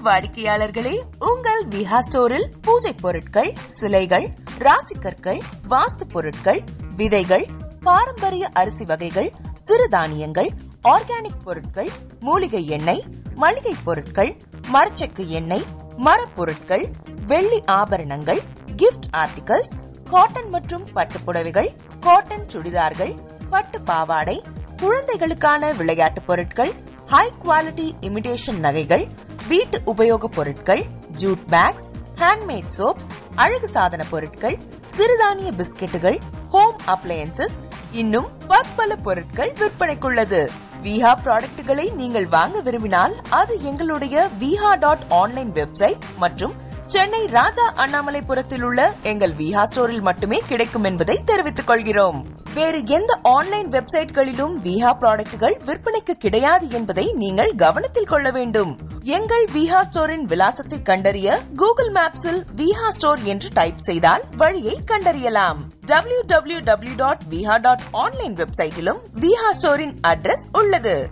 வாடிக்கையாளர்களே, உங்கள் விஹா ஸ்டோரில் பூஜை பொருட்கள், சிலைகள், ராசிக்கற்கள், வாஸ்து பொருட்கள், விதைகள், பாரம்பரிய அரிசி வகைகள், சிறுதானியங்கள், ஆர்கானிக் பொருட்கள், மூலிகை எண்ணெய், மளிகை பொருட்கள், மரச்செக்கு எண்ணெய், மரப்பொருட்கள், வெள்ளி ஆபரணங்கள், கிஃப்ட் ஆர்டிகல்ஸ், காட்டன் மற்றும் பட்டு புடவைகள், காட்டன் சுடிதார்கள், பட்டு பாவாடை, குழந்தைகளுக்கான விளையாட்டு பொருட்கள், ஹை குவாலிட்டி இமிடேஷன் நகைகள், வீட்டு உபயோக பொருட்கள், ஜூட் பேக்ஸ், ஹேண்ட்மேட் சோப்ஸ், அழகு சாதன பொருட்கள், சிறுதானிய பிஸ்கெட்டுகள், ஹோம் அப்ளையன்சஸ், இன்னும் பற்பல பொருட்கள் விற்பனைக்குள்ளது. விஹா ப்ராடக்ட்களை நீங்கள் வாங்க விரும்பினால் அது எங்களுடைய viha.online வெப்சைட் மற்றும் சென்னை ராஜா அண்ணாமலைபுரத்தில் உள்ள எங்கள் விஹா ஸ்டோரில் மட்டுமே கிடைக்கும் என்பதை தெரிவித்துக் கொள்கிறோம். வேறு எந்த ஆன்லைன் வெப்சைட்களிலும் விஹா ப்ராடக்ட்கள் விற்பனைக்கு கிடையாது என்பதை நீங்கள் கவனத்தில் கொள்ள வேண்டும். எங்கள் விஹா ஸ்டோரின் விலாசத்தை கண்டறிய கூகுள் மேப்ஸில் விஹா ஸ்டோர் என்று டைப் செய்தால் வழியை கண்டறியலாம். www.viha.online வெப்சைட்டிலும் விஹா ஸ்டோரின் அட்ரஸ் உள்ளது.